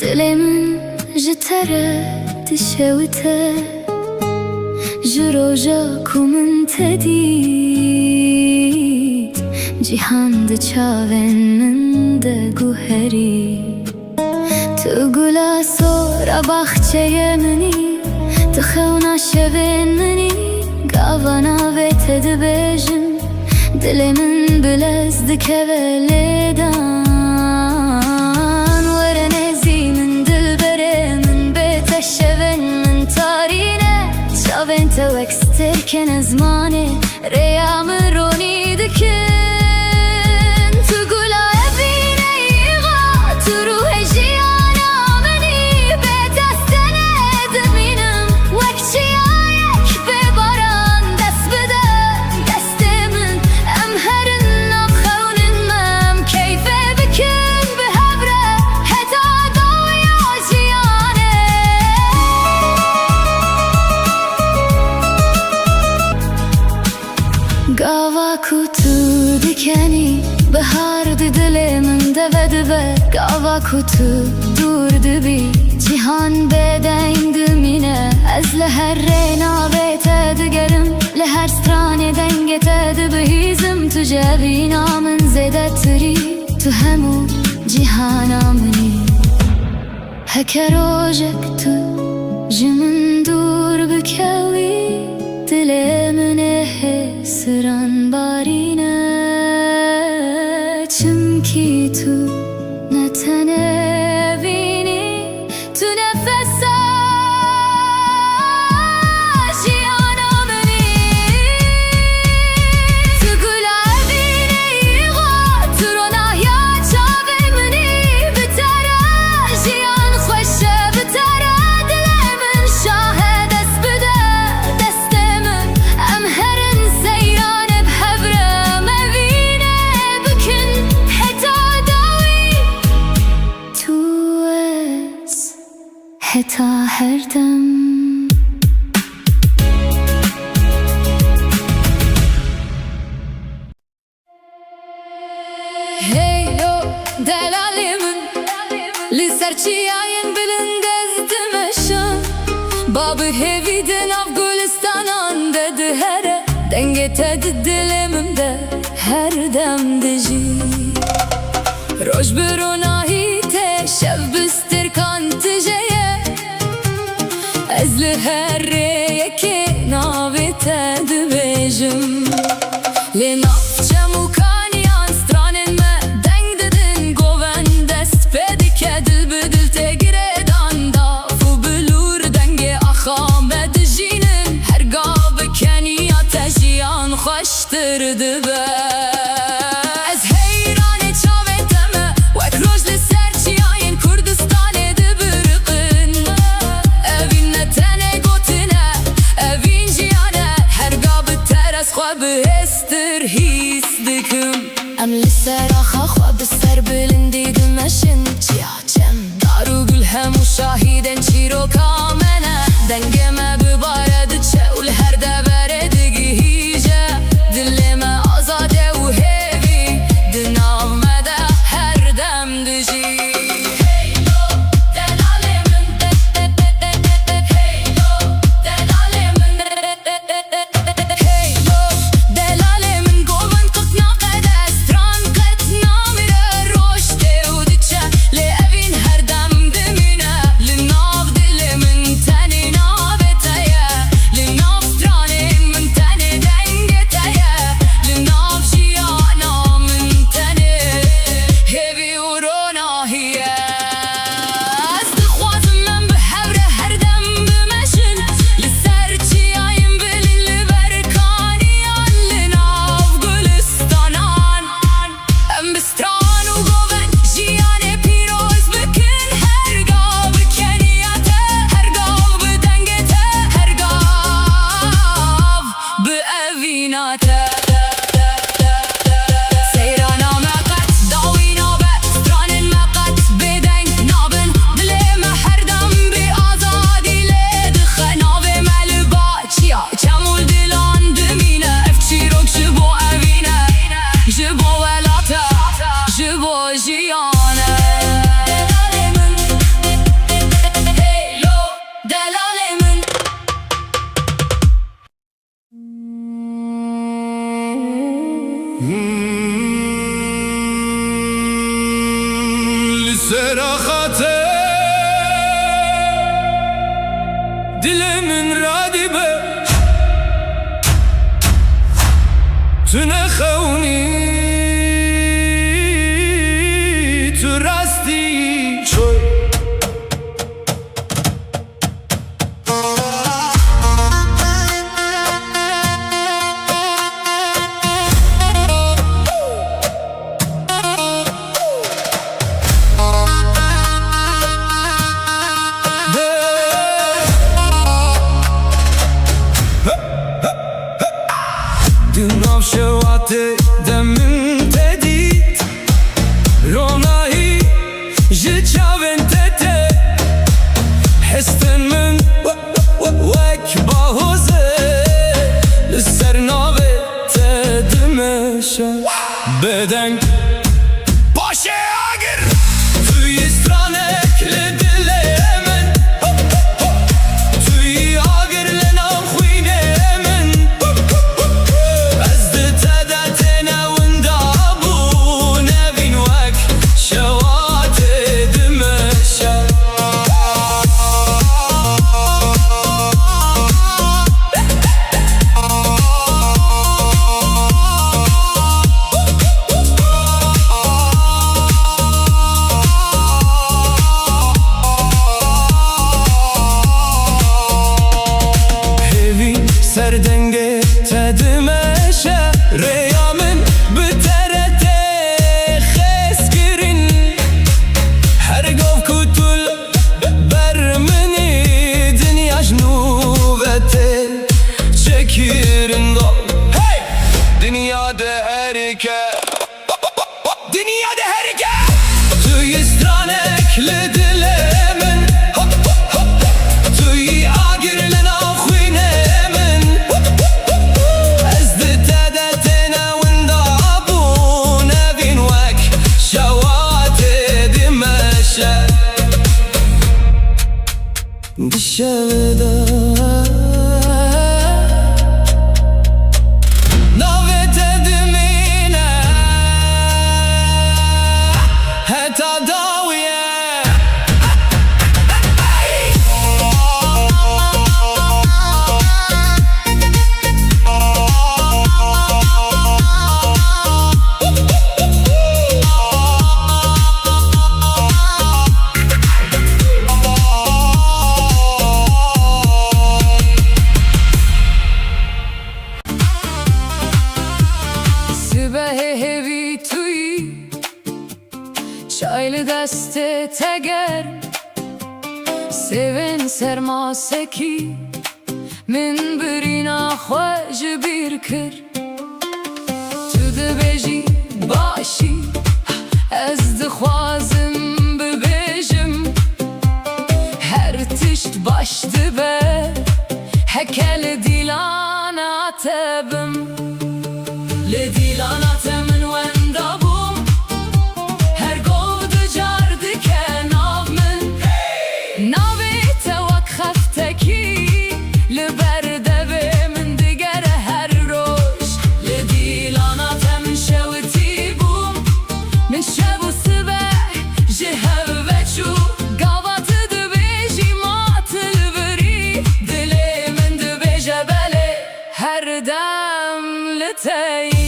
دلمن جتره تشوته جروجا کومن تدید جیهان ده چاون من ده گوهری تو گلا سورا باخچه منی تو خونا شوین منی گاوانا ویت دبیجم دل من بلز دکه ولیدان ورنزی من دل بره من بیت شوین من تارینه شوین تو اکستر کن ازمانه ریام رونی دکن گاوا کوتو دکنی بهار دل من دوه دوه گاوا کوتو دور دبی جیهان بدین دمینه از لهر نابت دگرم لهر ستران دنگت دبهیزم تو جوینا من زده تری تو همو جیهانا منی هکه روژک تو جمن دور بکوی دل منه سران بارینه چمکی تو نتنه بینی تو نفسا جیانا منی تو گلابی نیغا تو رونایا چاوه منی بتره جیان خوشه بتره دل من شاه دست بده دست من ام هرن سیران بحبره مبینه بکن حتا داوی تو از حتا هردم هیو دلالیمن لسرچیاین بلند ازدمشم بابı heviden Afganistan'an dedi here denge tedi dilimimde her demdeci Roj birunahite şev bistir kantijeye ezli her reyeke navite dibejim le nafçem ukaniyan stranen me deng dedin goven dest pedike dil bedil tegredan da fu bilur denge akhamed jinin her gav keniya tejiyan خوشتر دبه از حیران چاوتمه وک روز لسرچیاین کردستان دبرقن اوین نتنه گوتنه اوین جیانه هر گاب ترس خواب هستر هیس دکم ام لسر آخا خواب سر بلندی دمشن چیاچم دارو گل همو شاهیدن چیرو کامنه دنگمه ببارد چول هر دبره دگی هیجه دلمه آزاده سراخاته دلمن رادبه تنخوني تراستی شوی دناف شواته دمن تدید رونایی جچاون تته حستن من وک باهوزه لسر ناوه تدمشه بدن باشه اگر توی استرانک لدله من توی آگر لنام خوینه من سردنگه تدمشه ریامن بترته خسکرین هر گوف کتول برمنی دنیا جنوبته چکیرن گو دنیا ده هرکه دنیا ده هرکه توی استرانک لدله من توی آگر لنا دشودا نوت دمينا حتى داوية هیوی توی çaylı deste teger sevin sermaseki min birina xwej bir kir tu dibêjî başî ez dixwazim bibêjim her tişt baş dibe heke li dîlana te bim li dîlana te min wenda bûm her gov dicar dike nav min navê te wek xeftekî li ber devê min digere her roj li dîlana te min şewitî bûm min şev û sibeh ji hev veçû gava tu dibêjî ma tu li birî dilê min dibêje belê her dem li te yî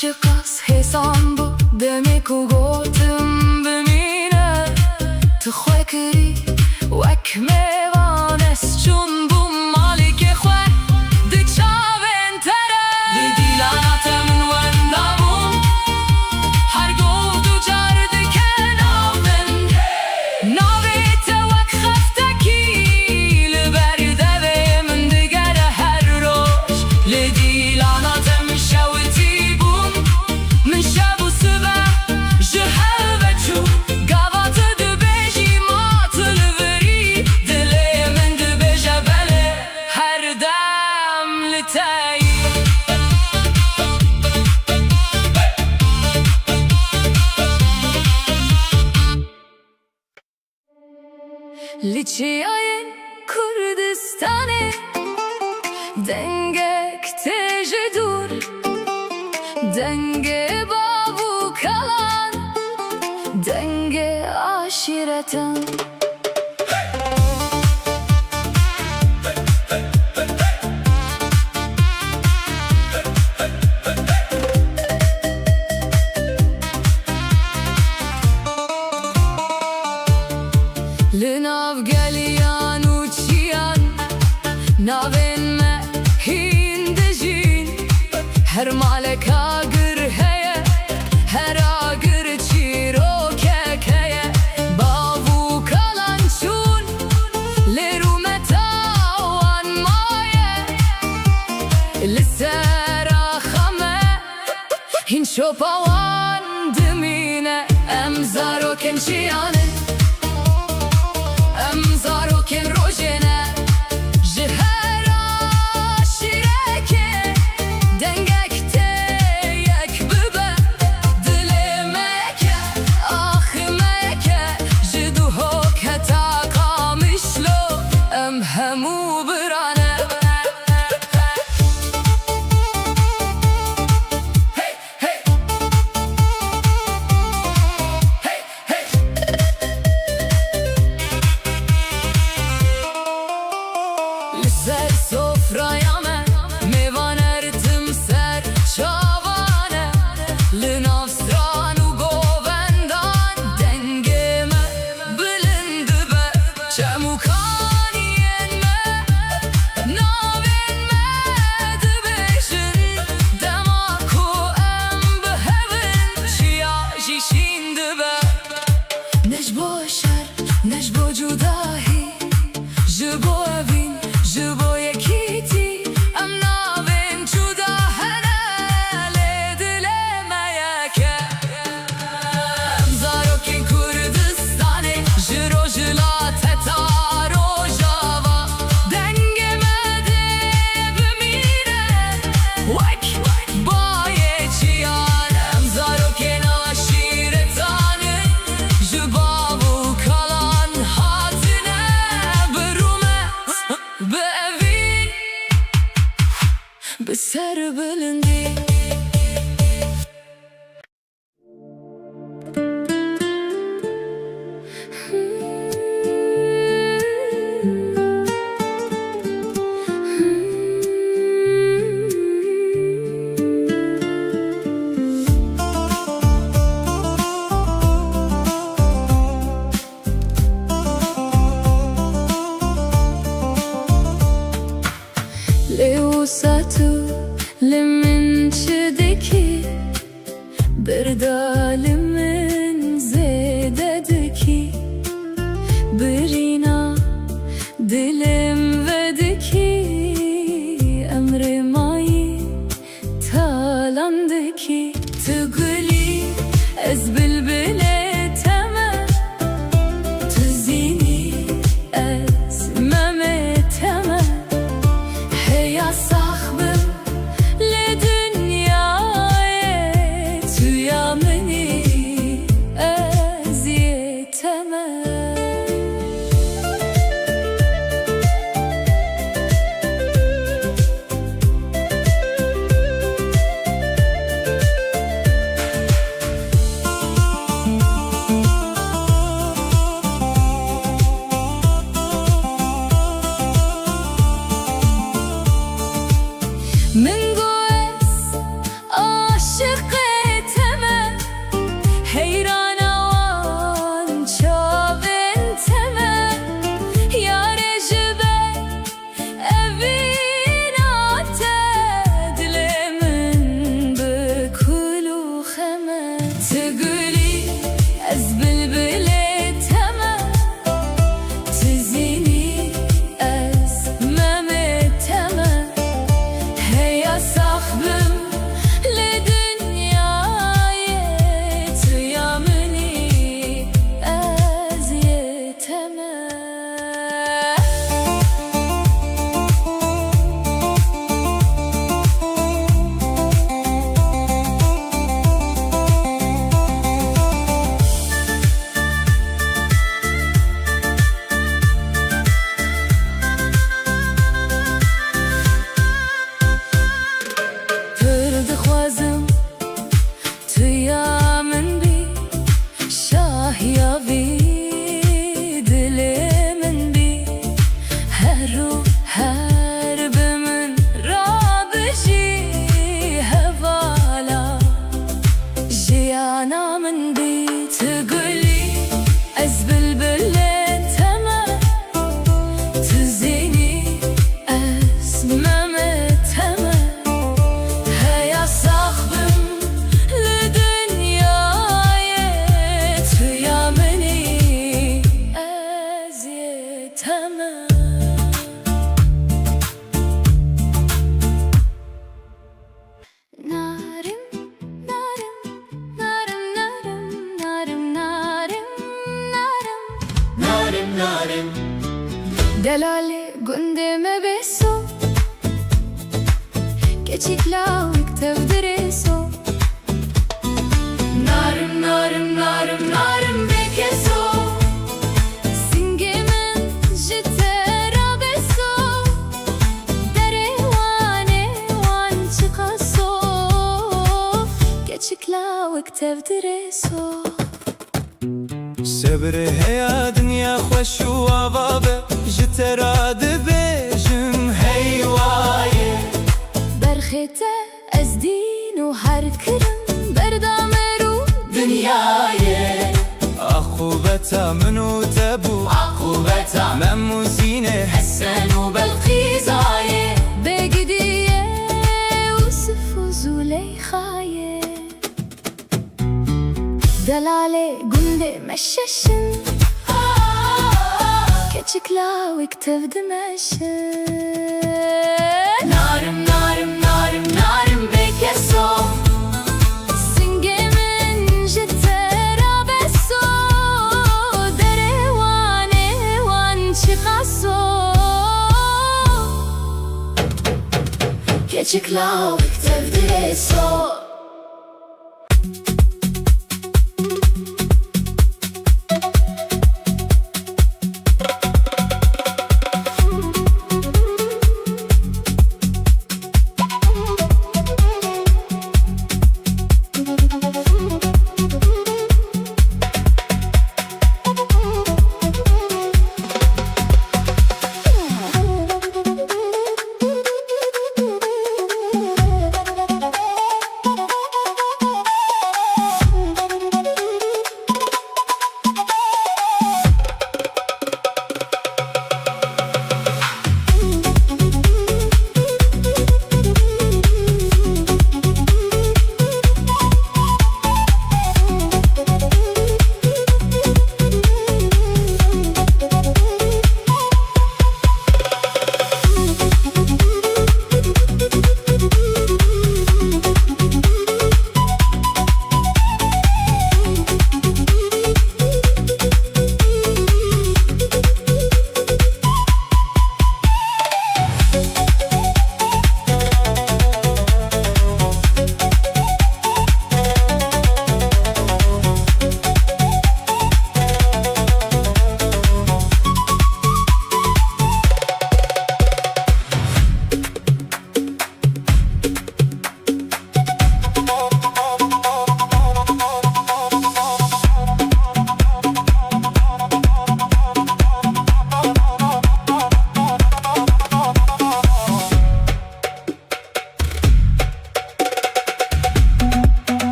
Çıkas hesam bu demek u gotim bimine tu کری وک میوانست چون بوم مالک خواه دی چاوین تره دی دیلانات من وندامون هر گو دو جار دکه نامن ناویت وک خفتکی لبر دوی من دگر هر روش لی دیلاناتم شوتی بوم من شب و صبح جهل و چو گوات دو بیجی ماتل وری دلی من دو بیجه بله هر دم لتایی Liçiayın Kurdistan'ı dengek teje dur denge babu kalan denge aşiretin Linav geliyan uçiyan Navin me hindejin Her malek agır heye Her agır çiro kekeye Bavu kalan çun Leru metawan maye Lisera khame Hin şopawan dimine Emzaro kençiyane Zarokin rojene Jihera şireke Dengekte yek bibe Dilemeke ahimeke Jiduho keta kamışlo Em hemu birane Hey hey Hey hey Ser sofraya me Mevan ertim ser çavane Linav stranu govendan Dengeme bilindi be Çemukan yenme Navin me dibejin Demaku em behevin Şia jişindi be Nejbo şer, nejbo cudahi Jibo evin Jibo yekiti Em navin cuda hele dilemeyeke Em zarokin Kurdistan'ı Jiro jila teta rojava Dengemede bimire Vek baye çiyan Em zarokin aşiretanı Jibavu kalan hatine Birume be evin Be ser bilindi Leusatu limin çideki Bir dalimin zededeki Birina dilim vedeki Emri mayi talandeki Tuguli ez bilbile teme Tuzini ez meme teme Heya sahbim le dünyaya Tüya meni eziyeteme temel. Narim, narim, narim, narim, narim, narim, narim, Narim narim Delale gundeme beso Keçikla tevdireso Narim narim narim narim bekeso Singemen jitera beso Dere wane wan çıkaso Keçikla tevdireso سبر هيا دنيا خوش وعبابة جترا دبيجم هيواي برخته از دین و هر کرم بردامرو Dünyayı أخوبتا منو تبو akubeta مموزينه Sen u belkizaye بگیدیه یوسف و زلیخایه دلاله گنده مششن keçikla tevdimeşin Narim narim narim narim bekeso Singemen jitera beso Dere wane wan çıkaso Keçikla tevdireso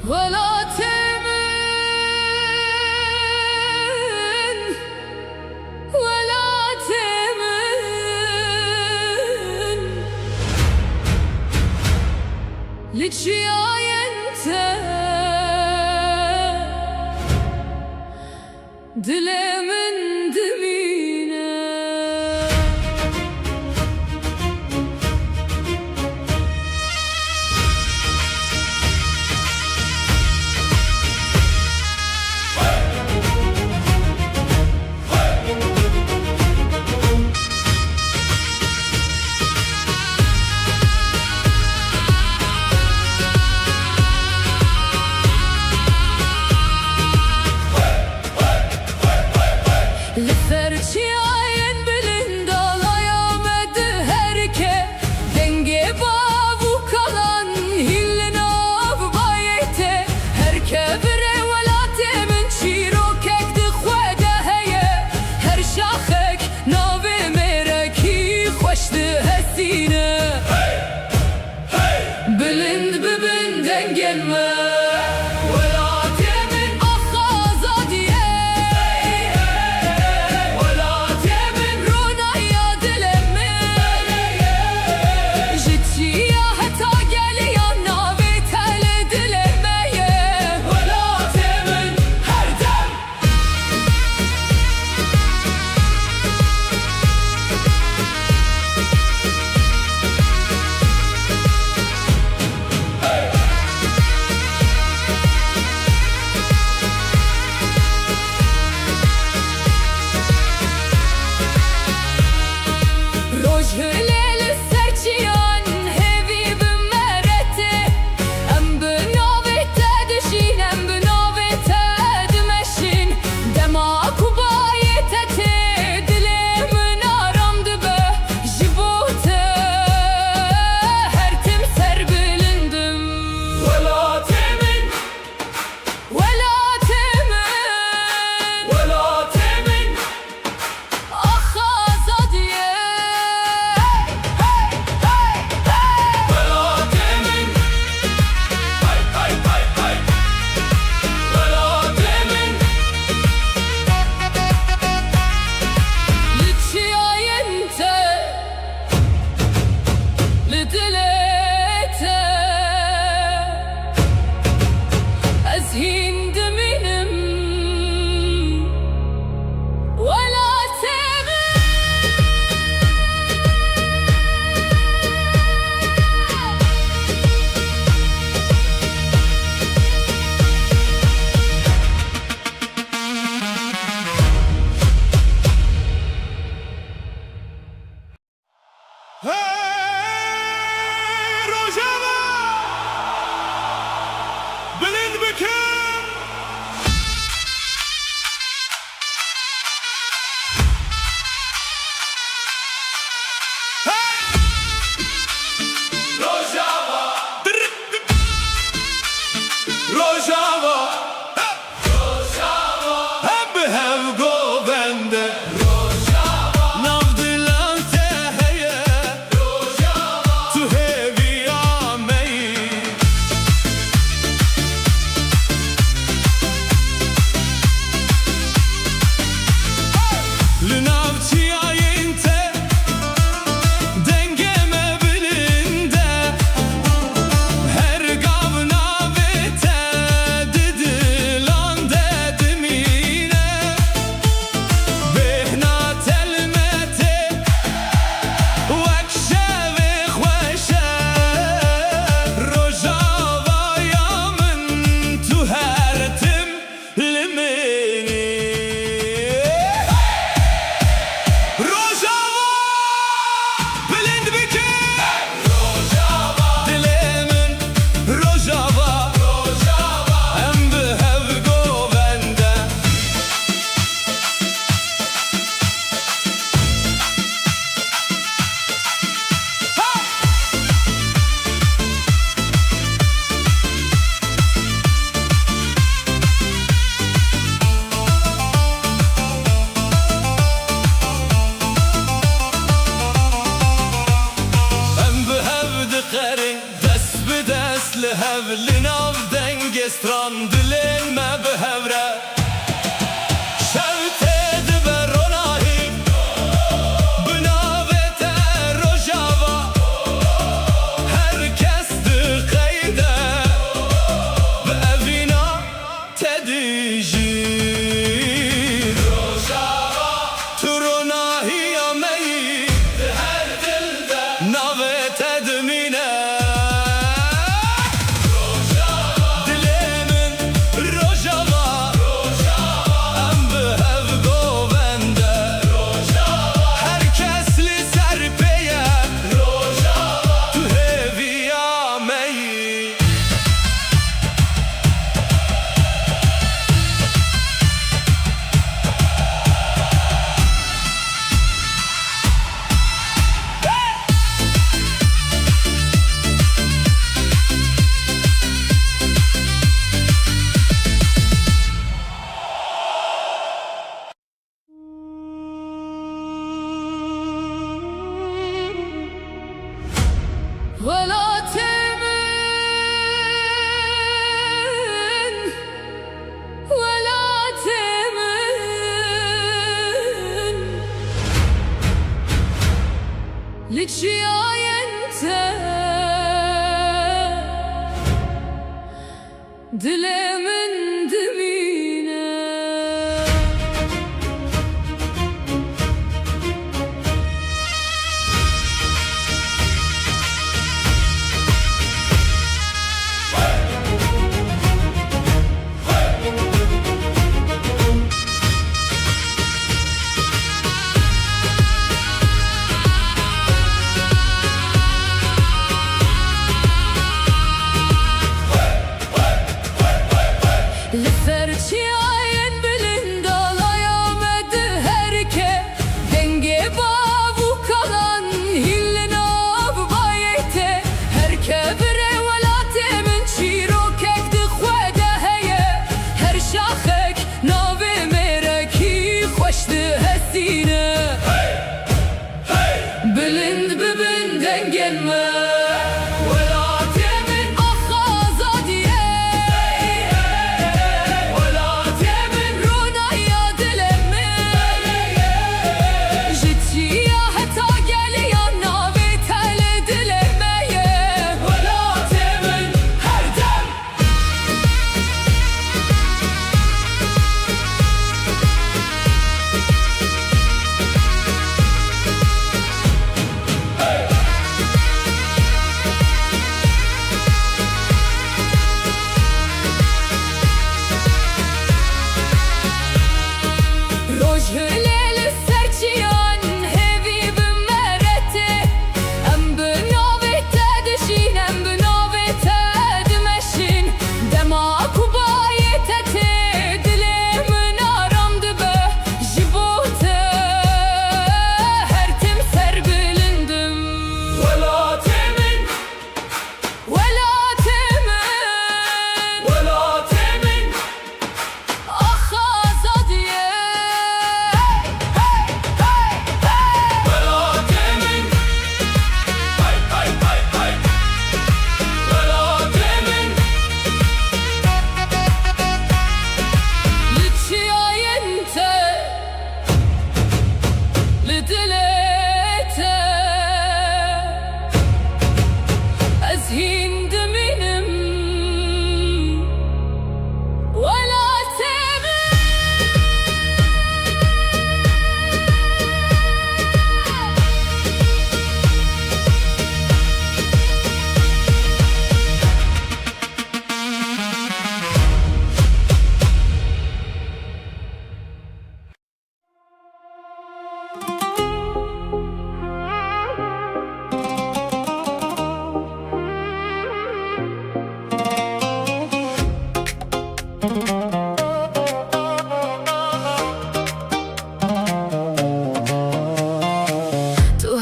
ولا تمن ولا تمن لجياي انت دلمن دمينا تدیجی روشاوا تروناهی آمی هر دل ده نوه تدمینه روشاوا دلمن روشاوا ام به هف گوونده روشاوا هر کس لی سر پیه روشاوا تو هوی آمی ولا تمن ولا تمن لتشياي انت دلي من دمينا لفرتي عين بلندال ayamed herke denge bavu kalan hillen av bayete herke bire velate min çiro kekdi khwede heye her şaxek nave mereki xoşdi hesine bilind bibin dengelme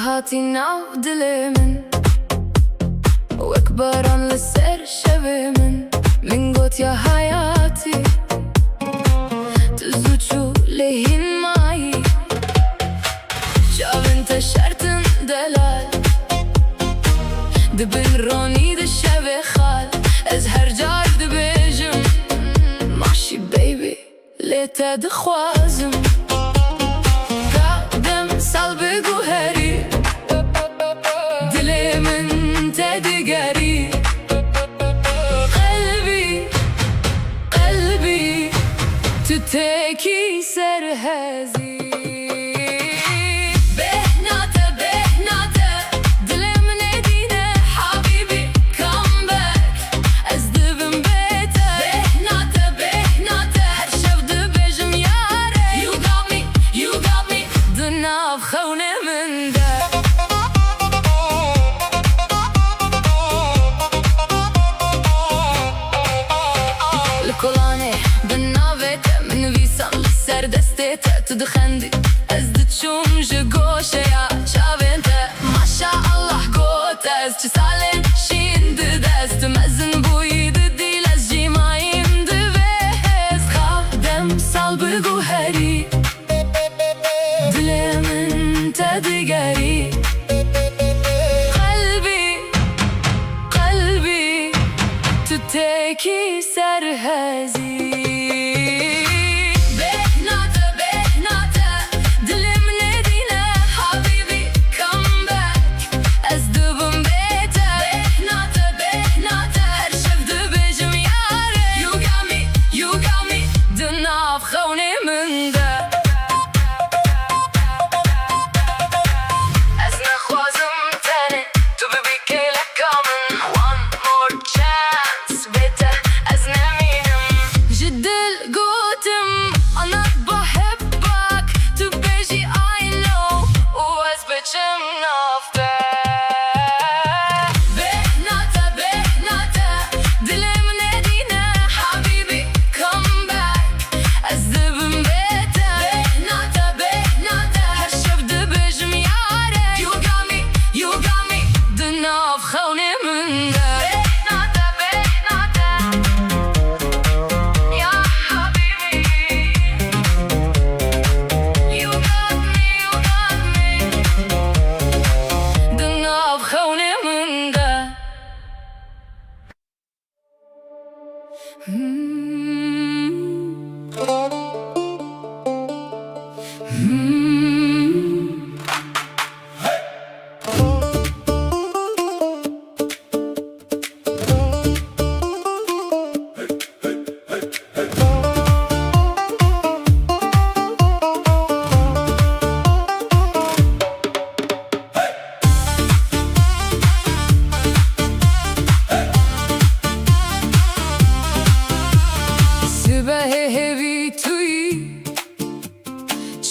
هاتي ناو دلي من واكبران للسر شبي من قوت يا حياتي تزوجو لهين معي شاف انت شرطن دلال دبن روني دشبي خال ازهر جار دبيجم ماشي بيبي ليتا دخوازم قدم صلبي جوهري دلي من تدقري قلبي Tu teki serhezi Tu dixendi ez diçûm ji goşeya çavên te maşallah got ez çi salên şîn di dest mezin bûyî di dîl ez jî mayîm divê hez xavdem sal bi guherî dilê min te digerî qalbî tu tekî serhezî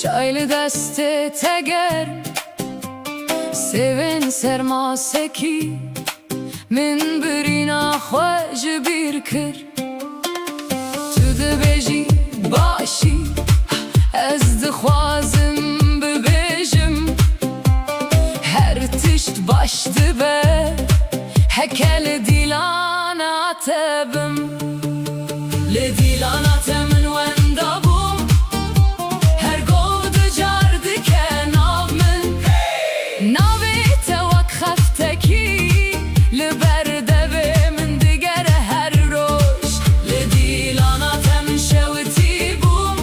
Çaylı deste teger Sevin sermaseki Min birina xwej bir kir Tu dibêjî başî Ez dixwazim bibêjim Her tişt baş dibe Heke li dîlana te bim Li dîlana te min wenda bûm Her gov di car dike nav min Navê te wek xeftekî Li ber devê min digere her roj Li dîlana te min şewitî bûm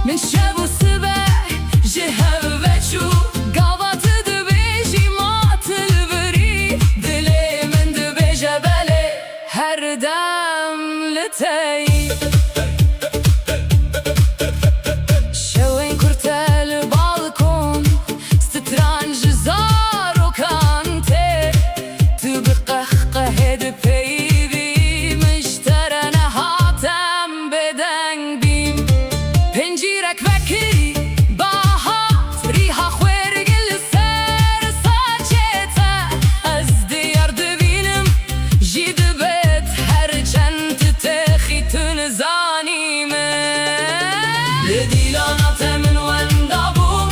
Min şev û sibeh ji hev veçû Gava tu dibêjî ma til virî Dilê min dibêje belê her dem li te yî Şewên kurte li balkon Stran ji zarokan tê Tu bi qehqehê dipeyivî Miştere nehatem bêdeng bîm Pincîrek vekirî bahat Rîha xwêrgil li ser saçê te Ez diyar dibînim jî dibêt Her çend tu texî tu nizanî min Li dîlana te min wenda bûm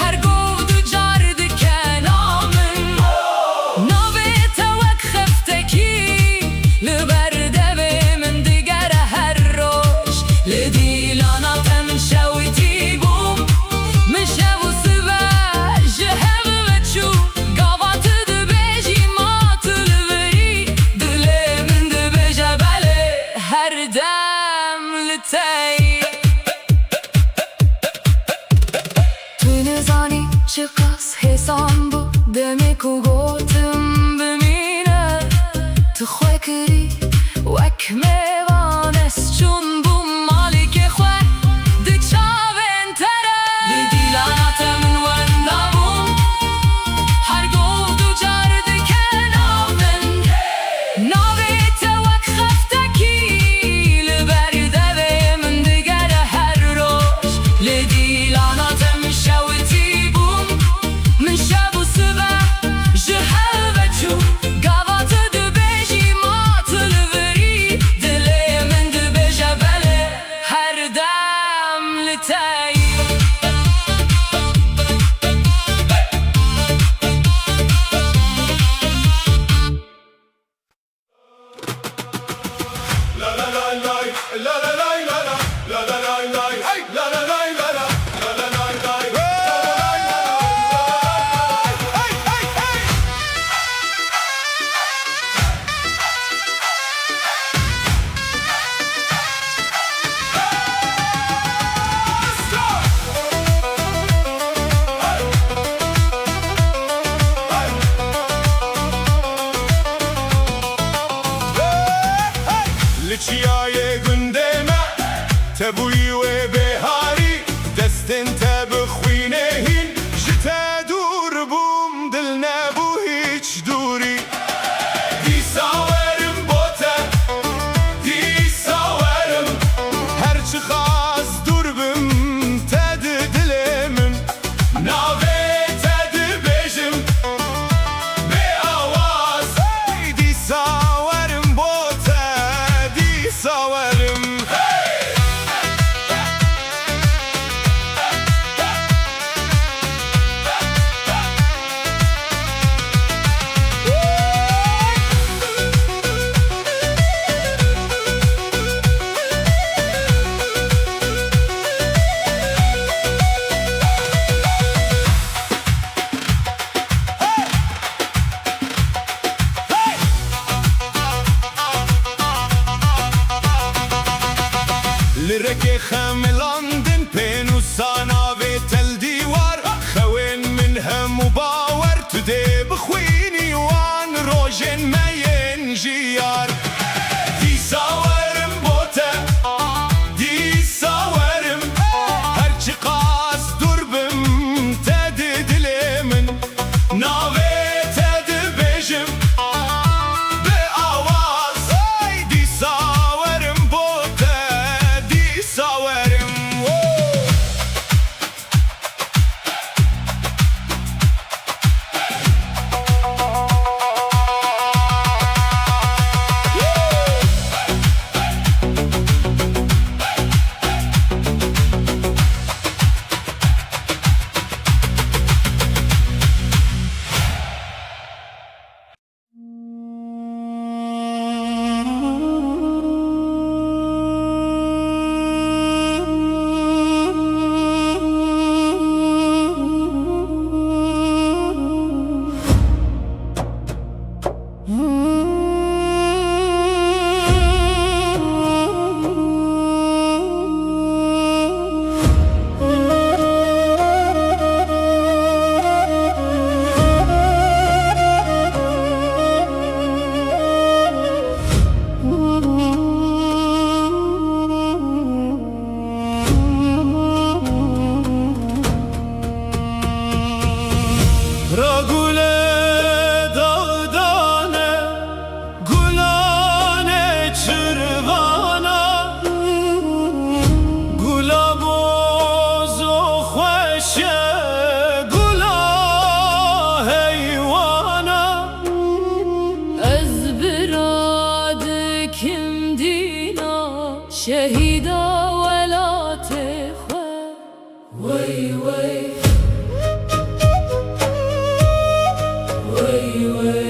Her gov du car dike nav min Navê te wek xeftekî Li ber devê min digere her roj Li dîlana te min şewitî bûm Min şev û sibeh ji hev veçû Gava tu dibêjî ma tu li virî Dilê min dibêje belê her dem li te yî Tu nizanî çi qas hêsan bû Demê ku gotim bimîne Tu xwe kirî wek mêvan Ez çûn bûm malîk تبوي وبهاري دستن تبخوينهين جتا دور بوم دلنا بو هيج دوري دي ساورم بوتا دي ساورم هرچ خاص دور بم تد دلمم ناوي تد بجم به آواز دي ساورم بوتا دي ساورم لركي خملاندن بينو سانا تل ديوار خوين منها مباور تدي بخويني وان روجن ما ينجيار دي ساورم بوتا دي ساورم هرچي قاس دربم تد دلمن ناوي تد بجم بآواز دي ساورم بوتا دي ساورم شهيدا ولا تخوى وي وي وي وي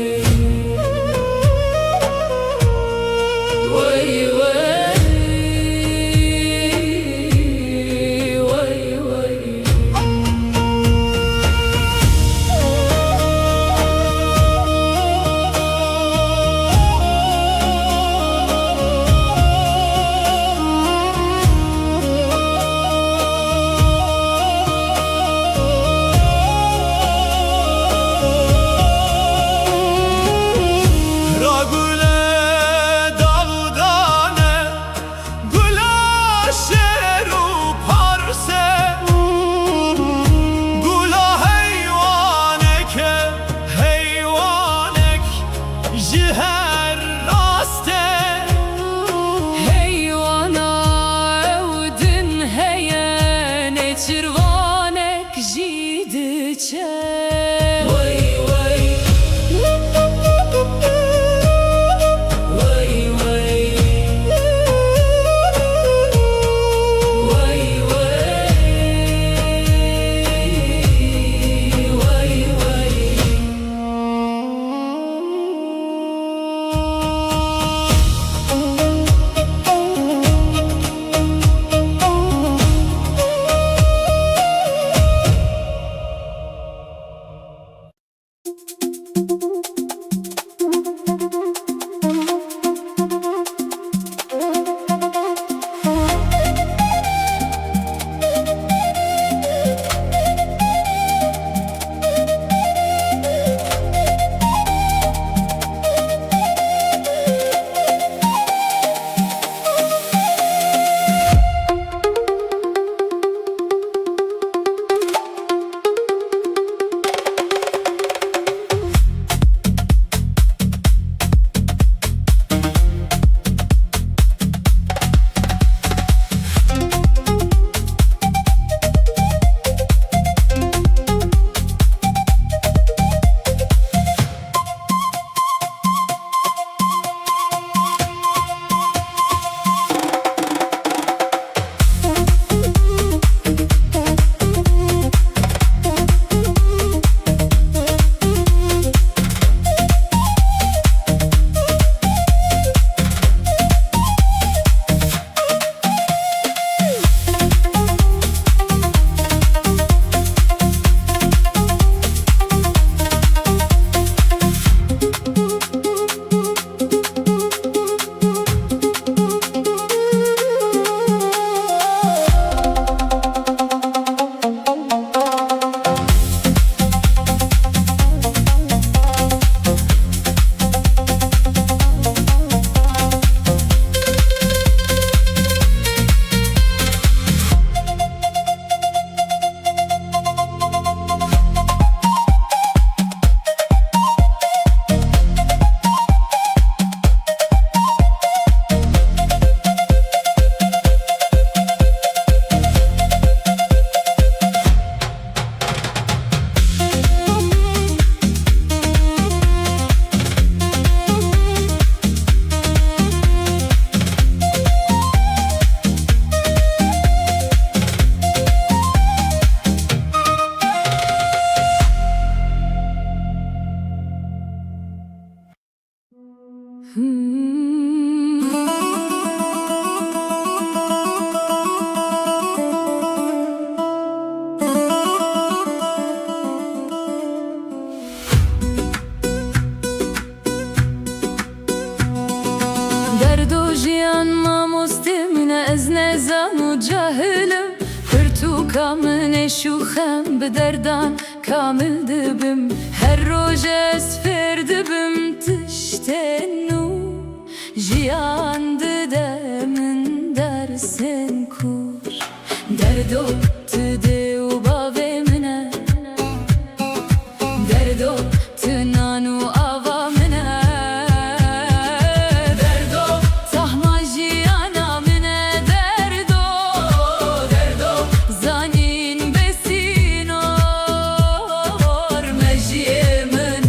وي وي وي Çırvanek jidiçe Vay vay Vay vay Vay vay Vay vay و جاهلم پرتوکا من شوخم به دردان کامل دبم هر روز از فر دبم تشتنو جیان دده من درسن کور دردو تده و باوی منه دردو تنانو آوا منه دردو تحما جیانا منه دردو دردو زانین بسینور مجیه من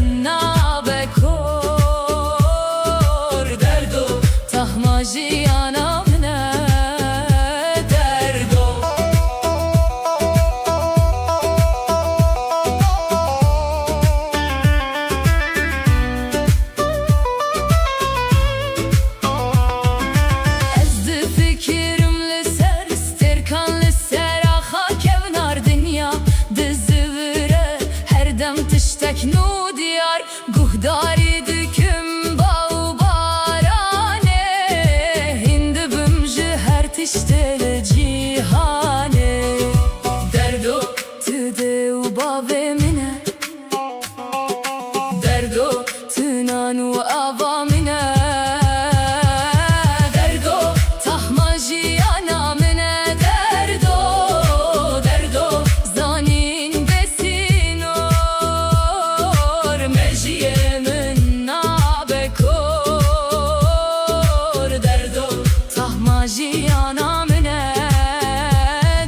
نابکور دردو تحما جیانا منه دردو Ez de fikirim لسر استرکان لسر آخا کونار دنیا دزوره هر دم تشتک نو دیار گهداری دکم باو بارانه هند بمجه هر تشتل جیهانه دردو تده و باوی منه دردو تنانو آوا منه دردو تحما جیانا منه دردو دردو زانین بسینور مجیه من نابکور دردو تحما جیانا منه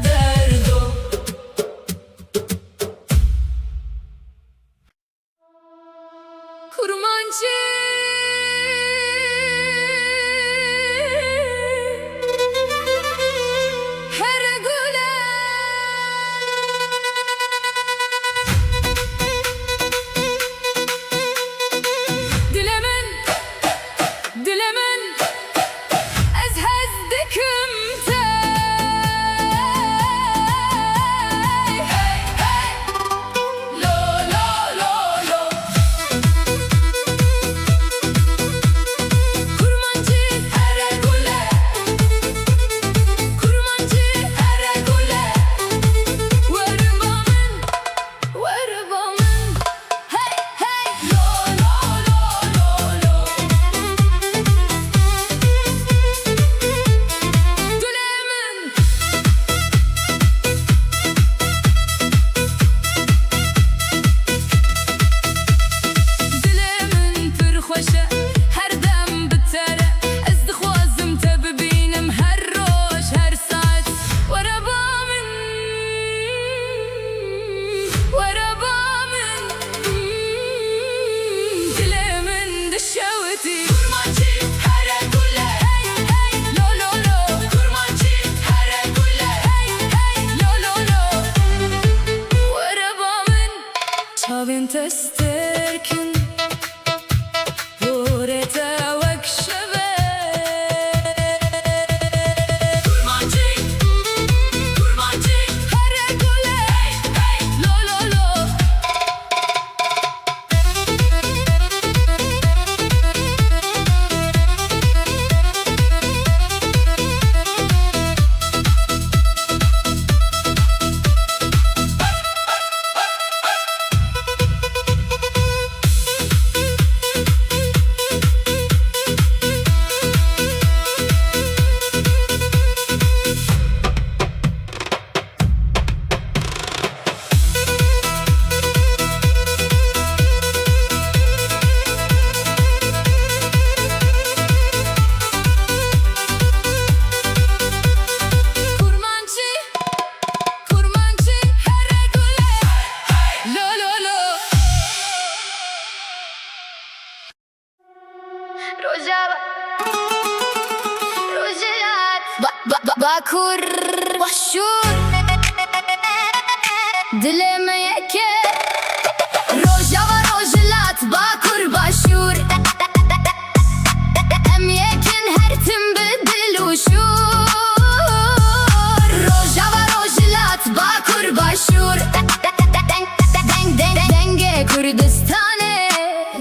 دردو kurmancı her güle dilemen dilemen ez hezdeküm te hey hey lo lo lo lo kurmancı her güle kurmancı her güle varıbamın varıbamın hey hey lo lo lo lo lo dilemen dilemen pür xoşa her dem bitere ez dixwazim te bibînim her roj her saet warabamın warabamın dilemen dişewtî kurmancı her güle hey hey lo lo lo kurmancı her güle hey hey lo lo lo warabamın çavên te sterkin Purete vekşeve kurmancı kurmancı her güle hey hey lo lo lo kurmancı kurmancı her güle lo lo lo Rojava Rojat Bakur Başur Dileme yeke Rojava Rojat Bakur Başur Em yekin her tim bediluşur Rojava Rojat Bakur Başur Denge Kürdistan'e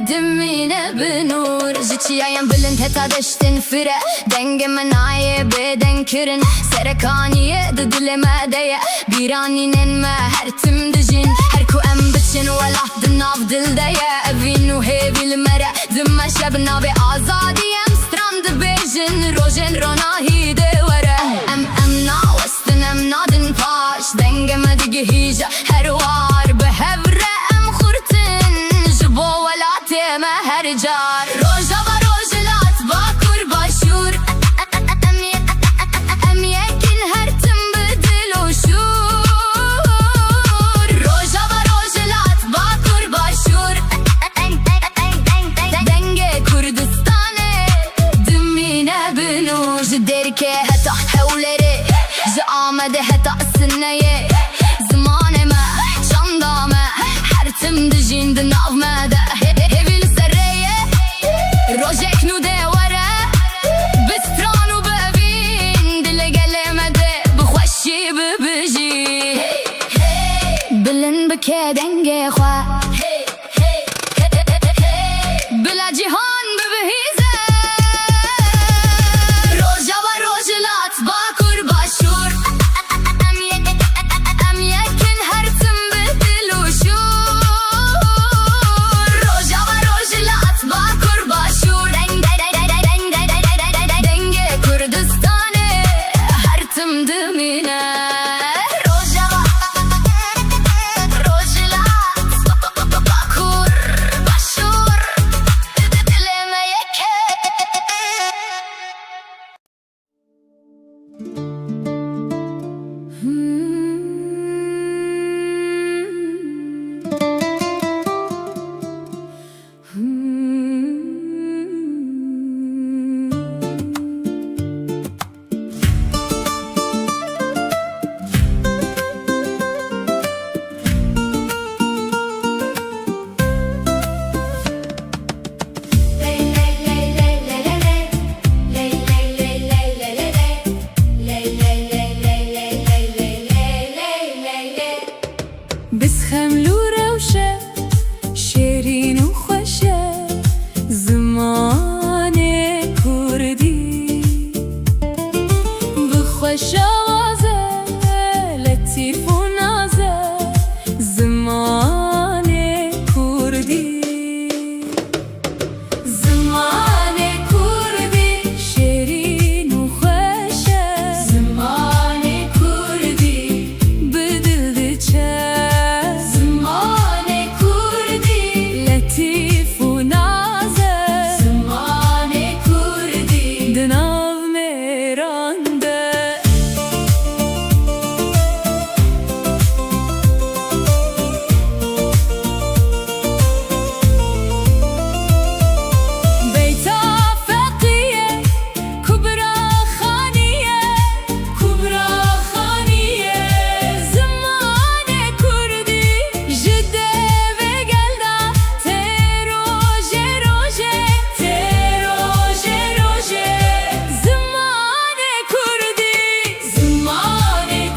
Dimine binur Jiçiyayem bilin teta deştin fire Denge menaye beden kirin Serekaniye de dileme deye Biraninen me her tim dijin Her ku em biçin ve laf dinav dil deye Evinu hevil mere dimme şebna be azadiyem Strand bejin rojen ronahi de vere Em na westin em nadin paş Dengeme digi hija her var Behevre em khurtin Jibo ve la teme her jar Roja va rojlat bakur başur Em yekin her tim bedil oşur Roja va rojlat bakur başur Denge Kurdistane Dimine binuj derke heta hevleri Amede heta sineye Zamaneme çandame Her tim dijin dinavmede Hevil sereye Rojek nu devare Bistranu bevin Dile gelemede Bixweşi bibiji Bilin bike denge xwe Bila cihan bibihize Roja ve rojlat bakur başur Em yekin her tim bedil oşur Roja ve rojlat bakur başur Denge Kurdistane her tim dimine Roja ve rojlat bakur başur Dileme yeke بسخم لو روشه شیرین و خوشه زمان کردی بخوش آوازه لطیف و نازه زمان کردی زمان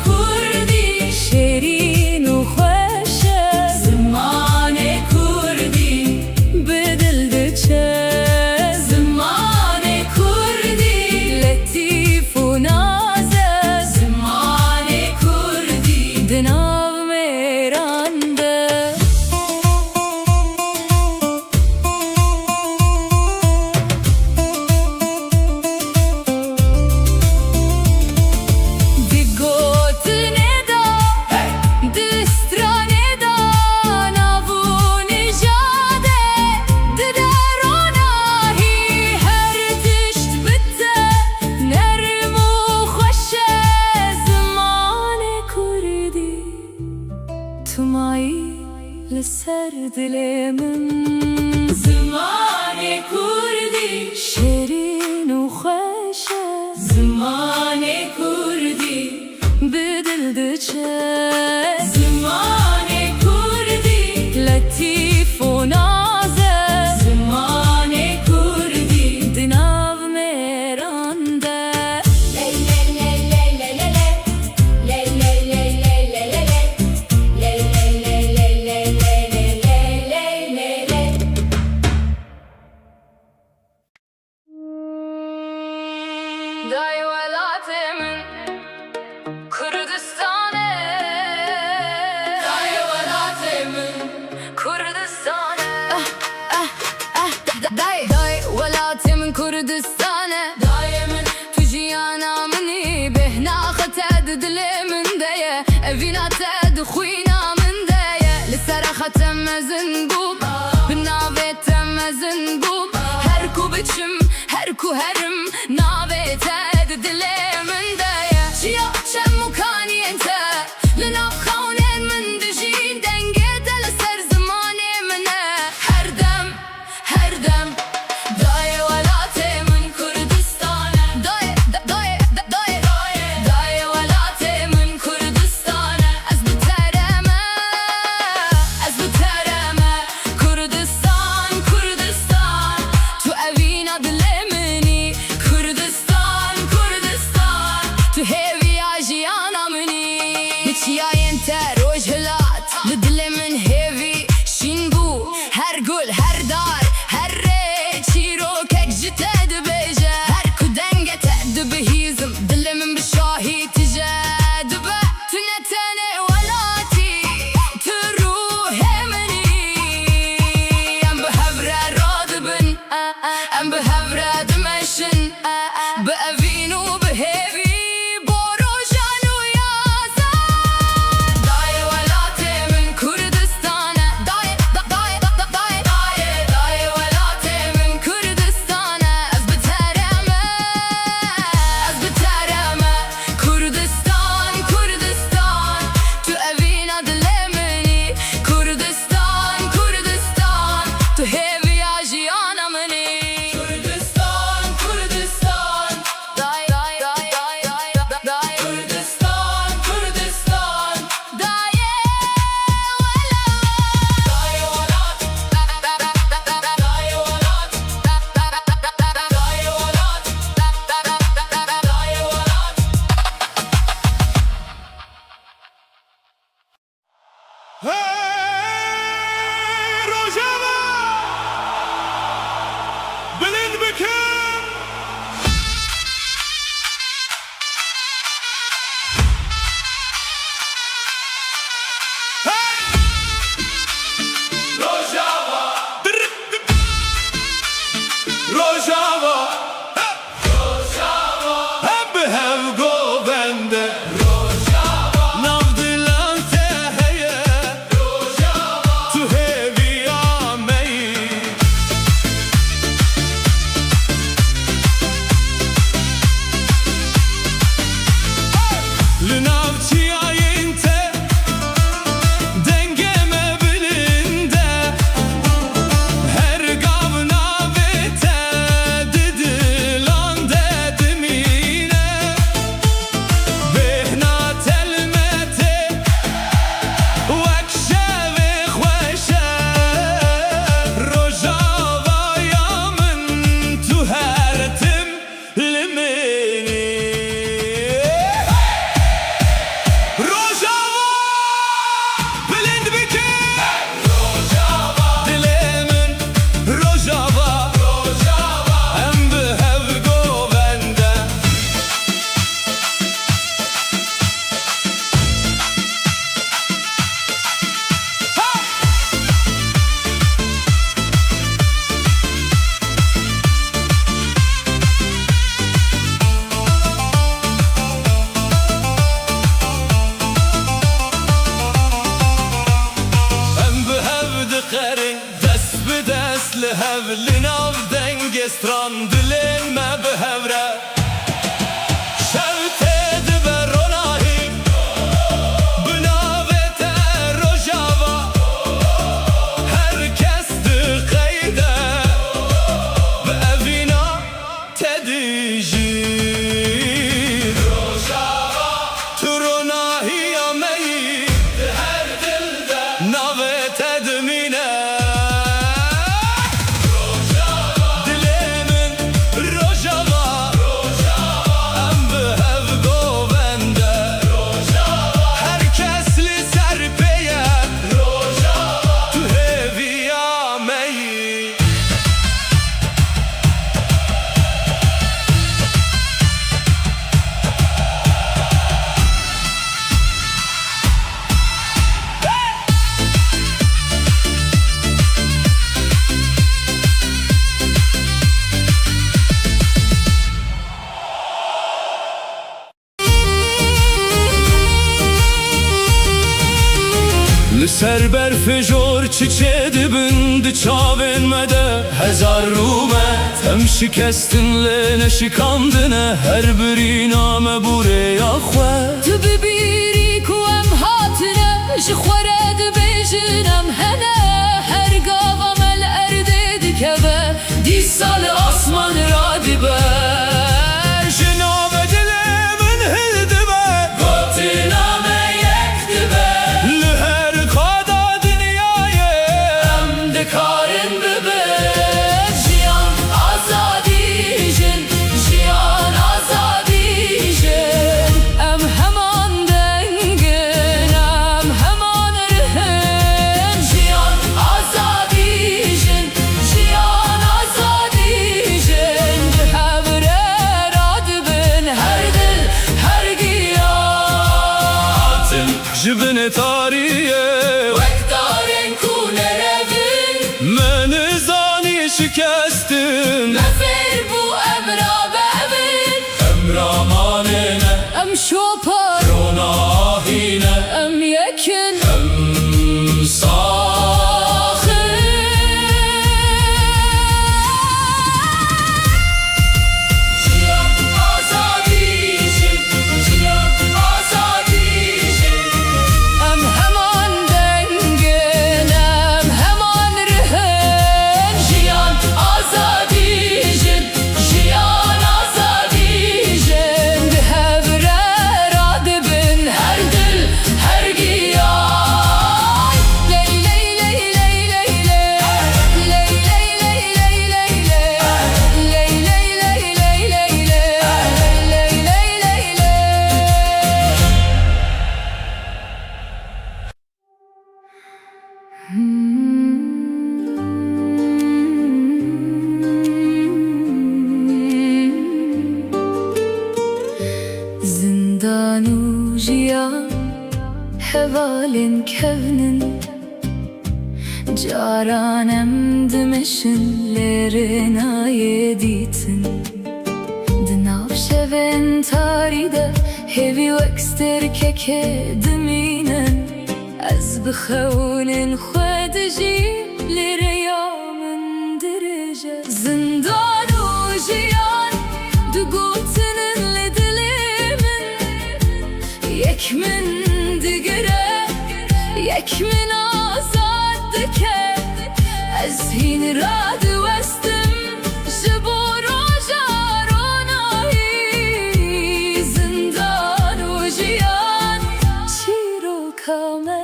کردی شیرین و خوشه زمان کردی بدل دچه لسر دلمن زمان کردی شیرین و خوشه زمان کردی بدل دچه زمان کردی لطیف و نازه زمان کردی دناو میرانده Dai velate دلمن دايه evina te dixwîna min daye li sera te mezin bûm bi navê te mezin bûm her ku biçim her ku herim navê te di dilê min daye çiya çem û kaniyên te li nav xewnên min dijîn dengê te li ser zimanê min e her dem daye welatê min Kurdistan e daye daye welatê min Kurdistan e ez bi tereme Kurdistan tu evîna dilê minî Kurdistan tu hêviya jiyana minî li çiyayên te roj hilat li dilê min hêvî şîn bû her gul her dar her rê çîrokek ji te dibêje her ku dengê te dibihîzim dilê min bi şahî tije dibe tu ne tenê welatî tu ruhê minî em bi hev re radibin em bi hev re dimeşin bi evîn û bi hêvî bo rojan û yazan daye welatê min Kurdistan e daye welatê min Kurdistan e ez bi tereme Kurdistan tu evîna dilê minî Kurdistan tu hêviya jiyana minî Kurdistan daye Kurdistan daye Hey Rojava Bilind bikin Hey Rojava Rojava Hem bi hev govende Nav dilan te heye tu hêviya meyî li nav çiyayên te dengê me bilind e her gav navê te di dilan de dimîne bêhna telmetê wek şevê xweş e Rojavaya min tu her tim li minî Rojava bilind bikin dilê min Rojava em bi hev govende em bi hev dixerin dest bi dest li hev li nav dengê stran dilên me bi hev re şewtê dibe ronahî bi navê te Rojava her kes dixeyde bi evîna te dijî tu ronahiya meyî her dilde navê te dimîne dilê min Rojava سر برفجور چیچه دبند چاوینمده هزار رومت هم شکستن لنه شکاندنه هر بری نام بوره یا خواه تو ببیری کو ام هاتنه جخوره دبیجنم هنه هر گاوام الارده دکبه دی سال آسمان را دبه جناب دلمن هل دبه گوتی نامه یک دبه لهر کادا dünyayı ام دکارن ببه جیان آزادی جن جیان آزادی جن ام همان دنگن ام همان رهن جیان آزادی جن جیان آزادی جن هبره راد بن هر دل هر گیان Atın jibine tariye وقتارن کونه روین Meni zani şikestim مفر بو امرا ببین Emramanine ام شوپر Ronahine ام یکن Sahı جیان آزادی جن جیان آزادی جن ام همان دنگن ام همان رهن جیان آزادی جن جیان آزادی جن به هبره راد بن هر دل هر گیان لی لی لی لی لی لی لی لی لی لی لی زندانو جیان هوالن کونن جارانم دمشن لرنا یدیتن دناف شون تاری ده هیوی وکستر که دمینن از بخونن خود جی لریامن درجه زندانو جیان دو گوتنن لدلیمن یک من دگره یک من آزاد دکه از هین راد وستم جبور و جارونایی زندان و جیان چیرو کامه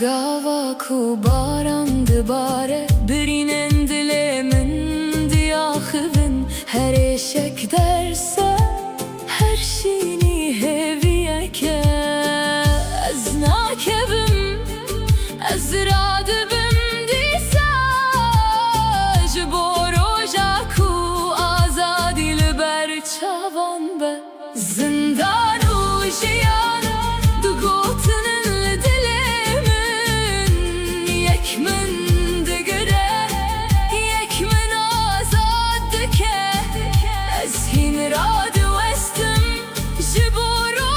Gava ku baran dibare birinin dilemin diyaxıvın her eşek derse her şeyini heviyeke az nakevim az radibim disa jboroja ku azadi liber çavan be zindanu jiyan du gotinin من دگره یک من آزاد که از هین راد وستم جبورو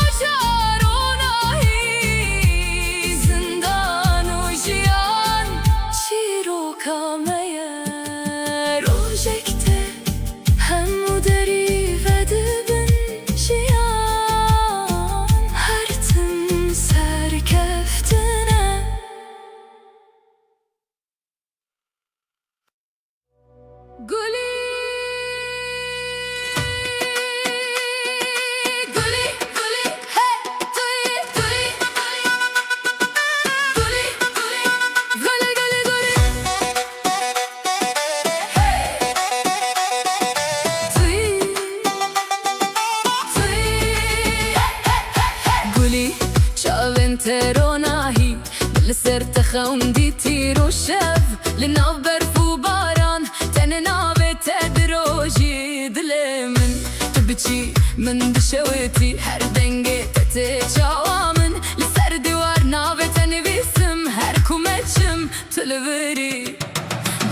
دلبری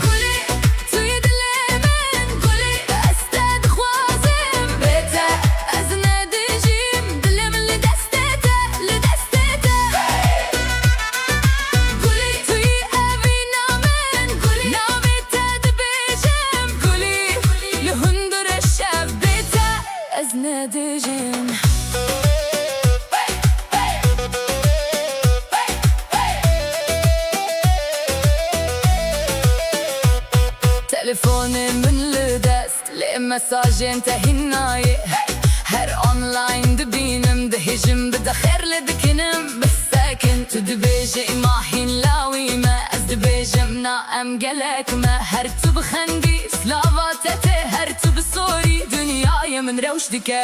گلی توی دل من گلی دست دخوازم بهتر از ندیجیم دلم لدستته لدستته گلی توی اوینا من گلی نامیت دبیجم گلی لهندر شب بهتر از ندیجیم تلفونمن لدست لمساج انتهي الناي هر اونلاين دبينم دهجم بدخر لدكنم بالساكن تدبيجي ماحين لاوي ما ازدبيجم نائم قلك ما هرتو بخندي سلافاتته هرتو بصوري دنياي من روش دكا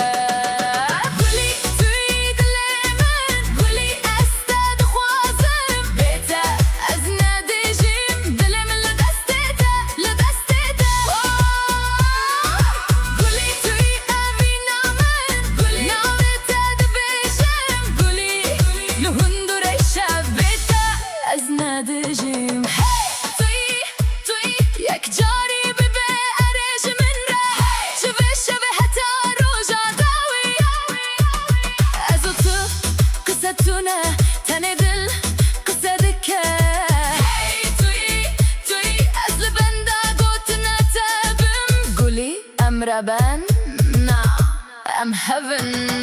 ندجم توی توی یک جاری ببه ارج من را شبه شبه حتی روژا داوی از تو قصه تونه تن دل قصه دکه توی توی از لبنده گوت نتبم گلی ام ربن نه ام هون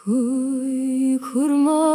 کوی kurma